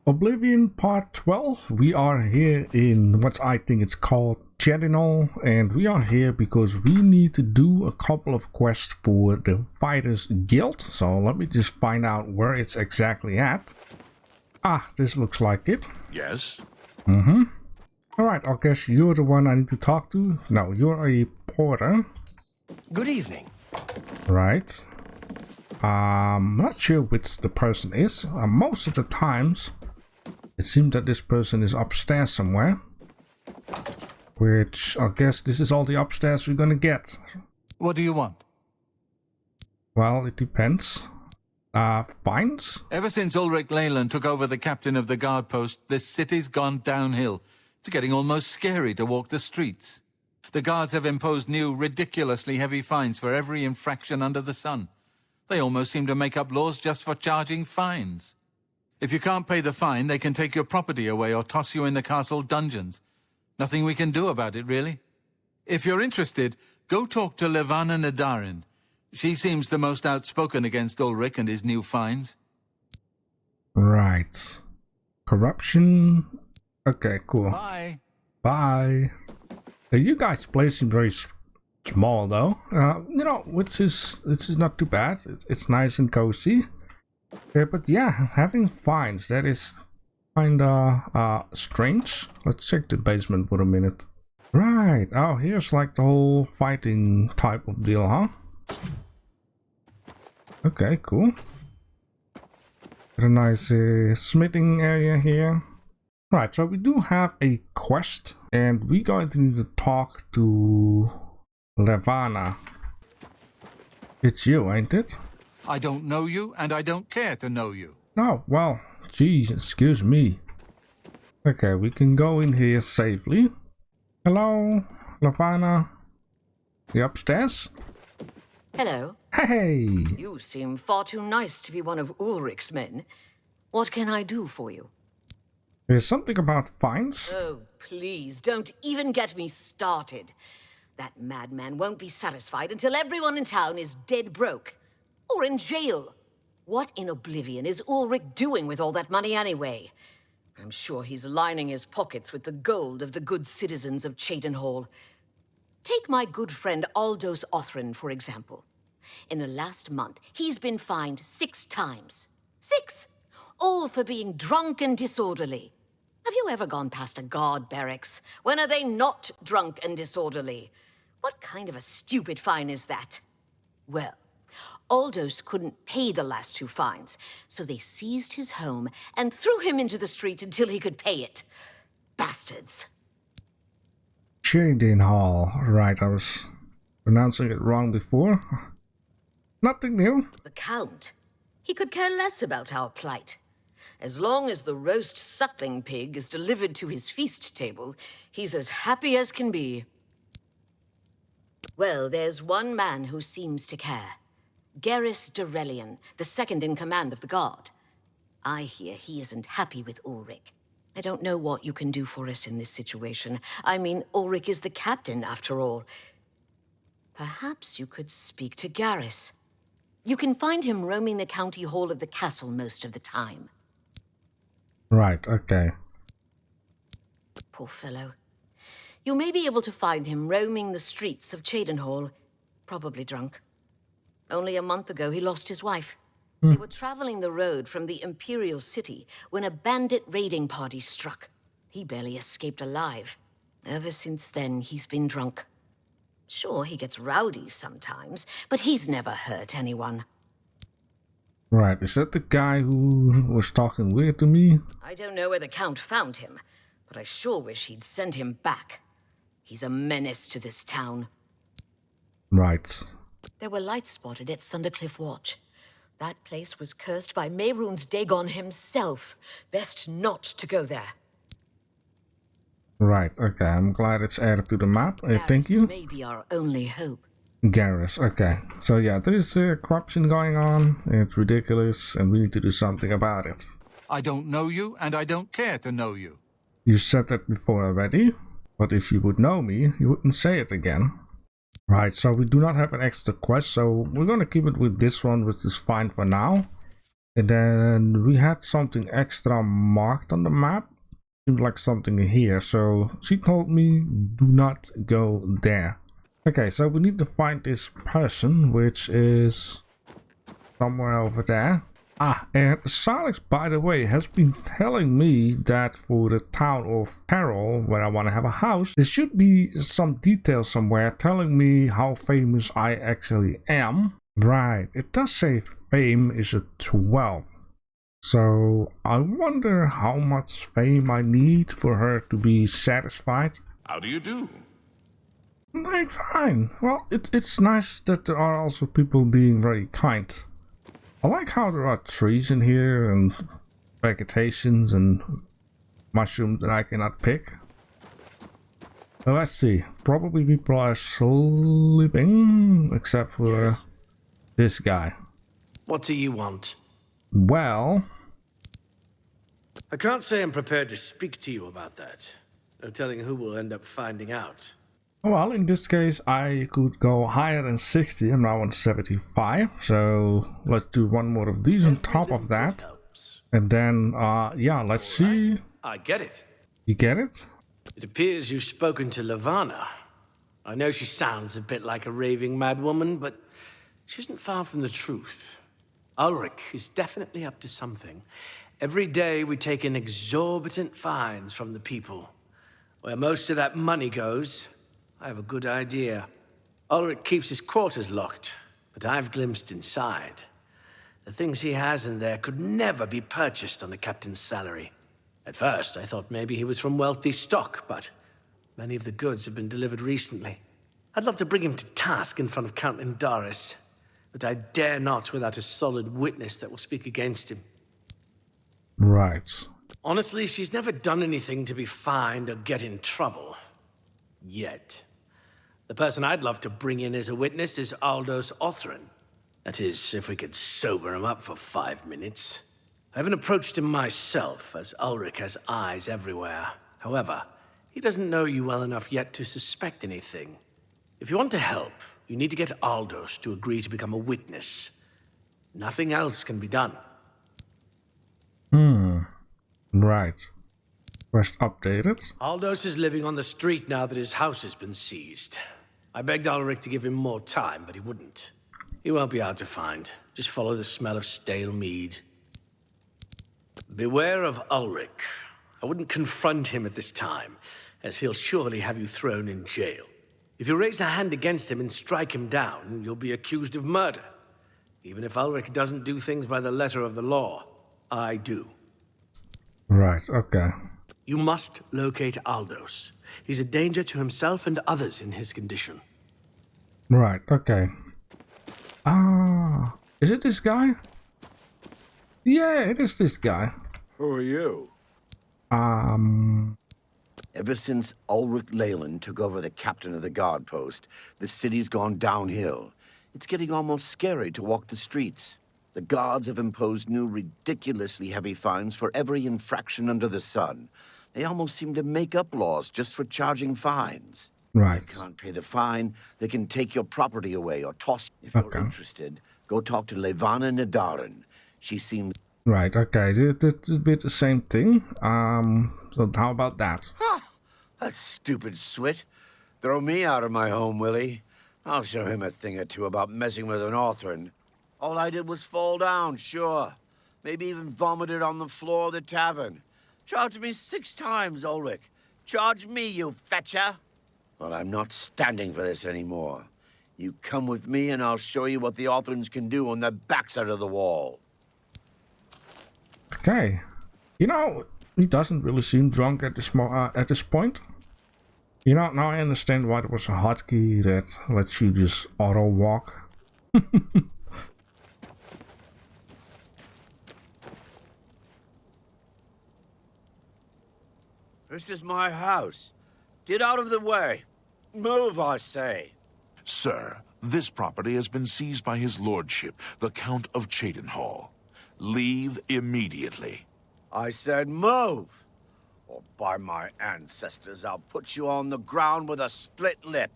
Oblivion Part 12. We are here in what I think it's called Cheydinhal, and we are here because we need to do a couple of quests for the Fighters Guild. So let me just find out where it's exactly at. Ah, this looks like it. Yes? Alright, I guess you're the one I need to talk to. No, you're a porter. Good evening. Right. I'm not sure which the person is. Most of the times it seems that this person is upstairs somewhere, which I guess this is all the upstairs we're gonna get. What do you want? Well, it depends. Fines? Ever since Ulrich Leyland took over the captain of the guard post, this city's gone downhill. It's getting almost scary to walk the streets. The guards have imposed new, ridiculously heavy fines for every infraction under the sun. They almost seem to make up laws just for charging fines. If you can't pay the fine, they can take your property away or toss you in the castle dungeons. Nothing we can do about it, really. If you're interested, go talk to Levana Nadarin. She seems the most outspoken against Ulrich and his new fines. Right. Corruption. Okay, cool. Bye. Bye. You guys' place seems very small though. You know, which is not too bad. It's nice and cozy. But yeah, having fines, that is kinda strange. Let's check the basement for a minute. Right. Oh, here's like the whole fighting type of deal, huh? Okay, cool. Got a nice smithing area here. Right, so we do have a quest, and we're going to need to talk to Levana. It's you, ain't it? I don't know you, and I don't care to know you. Oh, well, geez, excuse me. Okay, we can go in here safely. Hello, Levana. You upstairs? Hello. Hey! You seem far too nice to be one of Ulrich's men. What can I do for you? There's something about fines? Oh, please, don't even get me started. That madman won't be satisfied until everyone in town is dead broke. Or in jail. What in Oblivion is Ulrich doing with all that money anyway? I'm sure he's lining his pockets with the gold of the good citizens of Cheydinhal. Take my good friend Aldous Othran, for example. In the last month, he's been fined 6 times. 6! All for being drunk and disorderly. Have you ever gone past a guard barracks? When are they not drunk and disorderly? What kind of a stupid fine is that? Well, Aldous couldn't pay the last 2 fines, so they seized his home and threw him into the street until he could pay it. Bastards. Cheydinhal. Right, I was pronouncing it wrong before. Nothing new. The Count. He could care less about our plight. As long as the roast suckling pig is delivered to his feast table, he's as happy as can be. Well, there's one man who seems to care. Garrus Durelian, the second in command of the guard. I hear he isn't happy with Ulrich. I don't know what you can do for us in this situation. I mean, Ulrich is the captain, after all. Perhaps you could speak to Garrus. You can find him roaming the county hall of the castle most of the time. Right, okay. Poor fellow. You may be able to find him roaming the streets of Cheydinhal, probably drunk. Only a month ago, he lost his wife. They were traveling the road from the Imperial City when a bandit raiding party struck. He barely escaped alive. Ever since then, he's been drunk. Sure, he gets rowdy sometimes, but he's never hurt anyone. Right, is that the guy who was talking weird to me? I don't know where the Count found him, but I sure wish he'd send him back. He's a menace to this town. Right. There were lights spotted at Sundercliff Watch. That place was cursed by Mehrunes Dagon himself. Best not to go there. Right, okay, I'm glad it's added to the map. Thank you. Garrus may be our only hope. Garrus, okay. So yeah, there is corruption going on. It's ridiculous, and we need to do something about it. I don't know you, and I don't care to know you. You said that before already, but if you would know me, you wouldn't say it again. Right, so we do not have an extra quest, so we're gonna keep it with this one, which is fine for now. And then we had something extra marked on the map. Seemed like something here, so she told me do not go there. Okay, so we need to find this person, which is somewhere over there. Ah, and Salix, by the way, has been telling me that for the town of Carroll, where I want to have a house, there should be some details somewhere telling me how famous I actually am. Right, it does say fame is a 12. So I wonder how much fame I need for her to be satisfied. How do you do? I'm fine. Well, it's nice that there are also people being very kind. I like how there are trees in here and vegetations and mushrooms that I cannot pick. Well, let's see. Probably people are sleeping, except for this guy. What do you want? Well, I can't say I'm prepared to speak to you about that. No telling who will end up finding out. well, in this case, I could go higher than 60. I'm now on 75. So let's do one more of these on top of that. Helps. And then, yeah, let's see. I get it. You get it? It appears you've spoken to Lavana. I know she sounds a bit like a raving madwoman, but she isn't far from the truth. Ulrich is definitely up to something. Every day we take in exorbitant fines from the people. Where most of that money goes, I have a good idea. Ulrich keeps his quarters locked, but I've glimpsed inside. The things he has in there could never be purchased on a captain's salary. At first, I thought maybe he was from wealthy stock, but many of the goods have been delivered recently. I'd love to bring him to task in front of Count Indaris, but I dare not without a solid witness that will speak against him. Right. Honestly, she's never done anything to be fined or get in trouble. Yet. The person I'd love to bring in as a witness is Aldous Othrin. That is, if we could sober him up for 5 minutes. I haven't approached him myself, as Ulrich has eyes everywhere. However, he doesn't know you well enough yet to suspect anything. If you want to help, you need to get Aldous to agree to become a witness. Nothing else can be done. Right. First updated. Aldous is living on the street now that his house has been seized. I begged Ulrich to give him more time, but he wouldn't. He won't be hard to find. Just follow the smell of stale mead. Beware of Ulrich. I wouldn't confront him at this time, as he'll surely have you thrown in jail. If you raise a hand against him and strike him down, you'll be accused of murder. Even if Ulrich doesn't do things by the letter of the law, I do. Right, okay. You must locate Aldous. He's a danger to himself and others in his condition. Right, okay. Ah, is it this guy? Yeah, it is this guy. Who are you? Ever since Ulrich Leyland took over the captain of the guard post, the city's gone downhill. It's getting almost scary to walk the streets. The guards have imposed new ridiculously heavy fines for every infraction under the sun. They almost seem to make up laws just for charging fines. Right. If you can't pay the fine, they can take your property away or toss. If you're interested, go talk to Levana Nadarin. She seems... Right, okay. This is a bit the same thing. So how about that? Huh, that stupid swit. Throw me out of my home, will he? I'll show him a thing or two about messing with an Othrin. All I did was fall down, sure. Maybe even vomited on the floor of the tavern. Charge me 6 times, Ulrich. Charge me, you fetcher. Well, I'm not standing for this anymore. You come with me and I'll show you what the Othrins can do on the backside of the wall. Okay. You know, he doesn't really seem drunk at this point. You know, now I understand why there was a hotkey that lets you just auto walk. This is my house. Get out of the way. Move, I say. Sir, this property has been seized by his lordship, the Count of Cheydinhal. Leave immediately. I said move. Or by my ancestors, I'll put you on the ground with a split lip.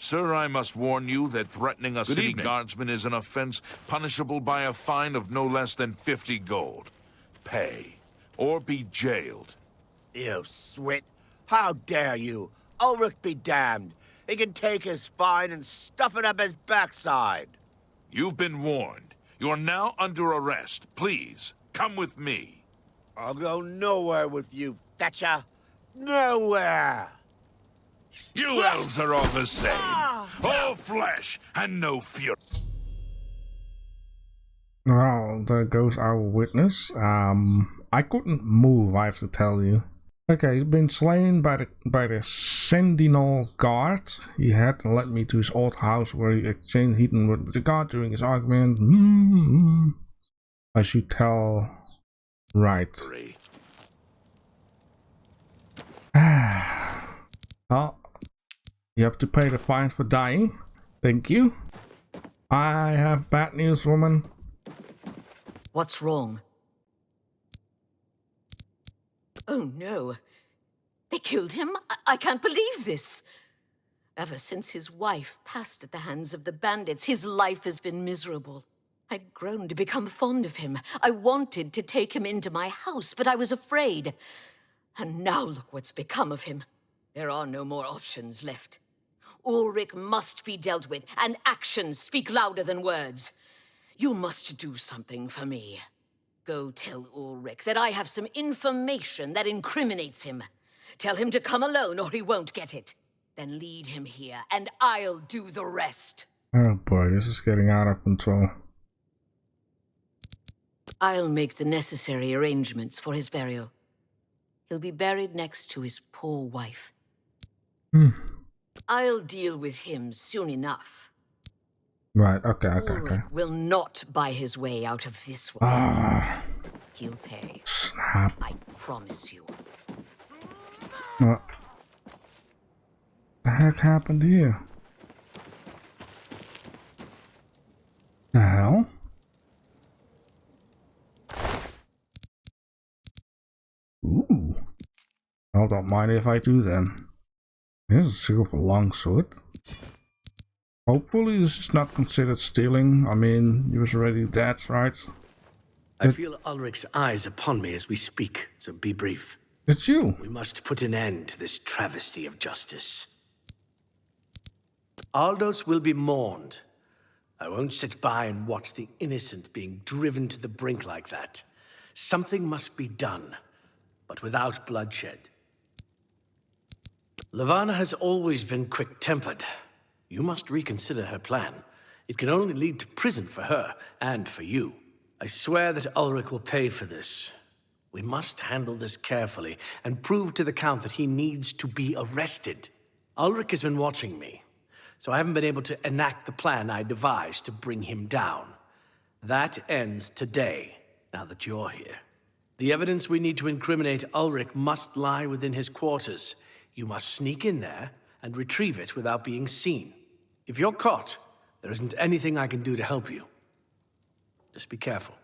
Sir, I must warn you that threatening a city evening. guardsman is an offense punishable by a fine of no less than 50 gold. Pay, or be jailed. You swit. How dare you? Ulrich be damned. He can take his fine and stuff it up his backside. You've been warned. You're now under arrest. Please, come with me. I'll go nowhere with you, Thatcher. Nowhere! You elves are all the same. All flesh and no fury. Well, there goes our witness. I couldn't move, I have to tell you. Okay, he's been slain by the Cheydinhal guard. He had led me to his old house where he exchanged heating with the guard during his argument. I should tell. Right. Well, you have to pay the fine for dying. Thank you. I have bad news, woman. What's wrong? Oh no. They killed him? I can't believe this. Ever since his wife passed at the hands of the bandits, his life has been miserable. I'd grown to become fond of him. I wanted to take him into my house, but I was afraid. And now look what's become of him. There are no more options left. Ulrich must be dealt with, and actions speak louder than words. You must do something for me. Go tell Ulrich that I have some information that incriminates him. Tell him to come alone or he won't get it. Then lead him here, and I'll do the rest. Oh boy, this is getting out of control. I'll make the necessary arrangements for his burial. He'll be buried next to his poor wife. I'll deal with him soon enough. Right, okay. Ulrich will not buy his way out of this one. He'll pay. Snap. I promise you. What the heck happened here? The hell? Ooh. I don't mind if I do then. Here's a silver longsword. Hopefully this is not considered stealing. I mean, he was already dead, right? I feel Ulrich's eyes upon me as we speak, so be brief. It's you. We must put an end to this travesty of justice. Aldous will be mourned. I won't sit by and watch the innocent being driven to the brink like that. Something must be done, but without bloodshed. Levana has always been quick-tempered. You must reconsider her plan. It can only lead to prison for her and for you. I swear that Ulrich will pay for this. We must handle this carefully and prove to the Count that he needs to be arrested. Ulrich has been watching me, so I haven't been able to enact the plan I devised to bring him down. That ends today, now that you're here. The evidence we need to incriminate Ulrich must lie within his quarters. You must sneak in there and retrieve it without being seen. If you're caught, there isn't anything I can do to help you. Just be careful.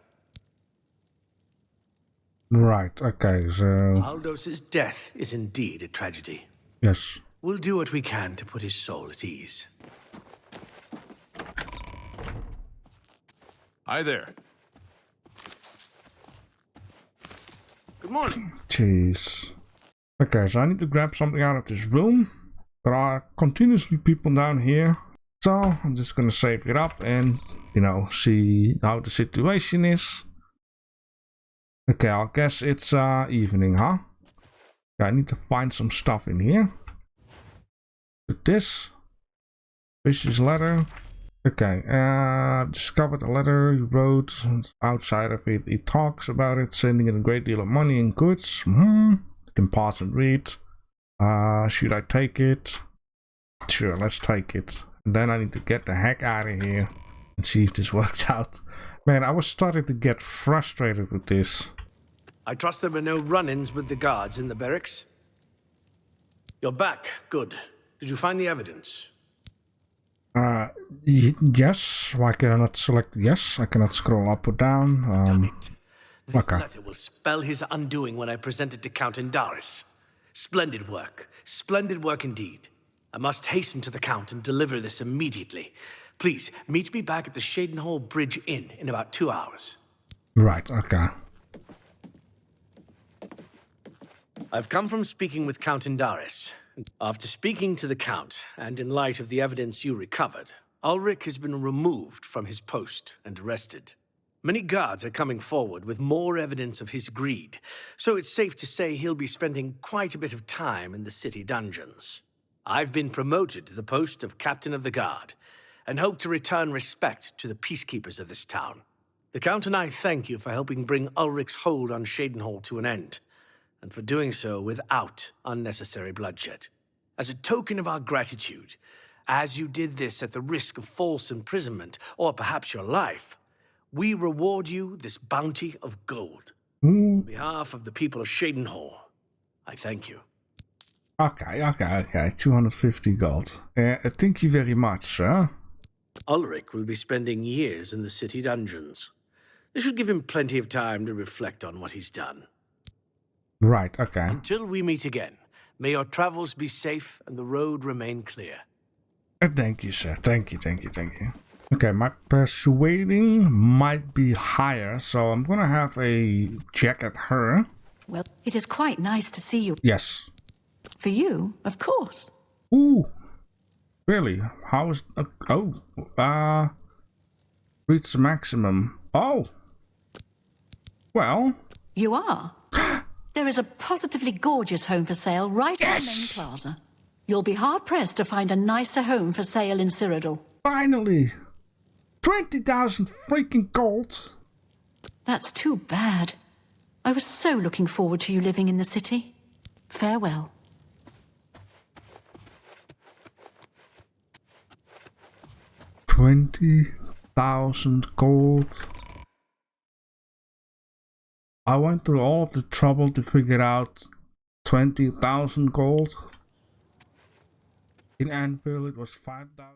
Right, okay, so... Aldous' death is indeed a tragedy. Yes. We'll do what we can to put his soul at ease. Hi there. Good morning. Jeez. Okay, so I need to grab something out of this room. There are continuously people down here. So I'm just gonna save it up and, you know, see how the situation is. Okay, I guess it's evening, huh? Yeah, I need to find some stuff in here. This. Fish's letter. Okay, discovered a letter he wrote. Outside of it, he talks about it, sending in a great deal of money and goods. You can pause and read. Should I take it? Sure, let's take it. And then I need to get the heck out of here and see if this works out. Man, I was starting to get frustrated with this. I trust there were no run-ins with the guards in the barracks? You're back. Good. Did you find the evidence? Yes. Why can I not select yes? I cannot scroll up or down. Done it. This okay. letter will spell his undoing when I present it to Count Indaris. Splendid work. Splendid work indeed. I must hasten to the Count and deliver this immediately. Please, meet me back at the Cheydinhal Bridge Inn in about 2 hours. Right, okay. I've come from speaking with Count Indaris. After speaking to the Count, and in light of the evidence you recovered, Ulrich has been removed from his post and arrested. Many guards are coming forward with more evidence of his greed, so it's safe to say he'll be spending quite a bit of time in the city dungeons. I've been promoted to the post of Captain of the Guard, and hope to return respect to the peacekeepers of this town. The Count and I thank you for helping bring Ulrich's hold on Cheydinhal to an end, and for doing so without unnecessary bloodshed. As a token of our gratitude, as you did this at the risk of false imprisonment, or perhaps your life, we reward you this bounty of gold. On behalf of the people of Cheydinhal, I thank you. Okay. 250 gold. Thank you very much, sir. Ulrich will be spending years in the city dungeons. This should give him plenty of time to reflect on what he's done. Right, okay. Until we meet again, may your travels be safe and the road remain clear. Thank you, sir. Thank you. Okay, my persuading might be higher, so I'm gonna have a check at her. Well, it is quite nice to see you. Yes. For you, of course. Ooh. Really? How is... reach the maximum. Oh. Well. You are. There is a positively gorgeous home for sale right on the main plaza. You'll be hard-pressed to find a nicer home for sale in Cyrodiil. Finally. 20,000 freaking gold. That's too bad. I was so looking forward to you living in the city. Farewell. $20,000 gold. I went through all of the trouble to figure out 20,000 gold. In Anvil, it was 5,000.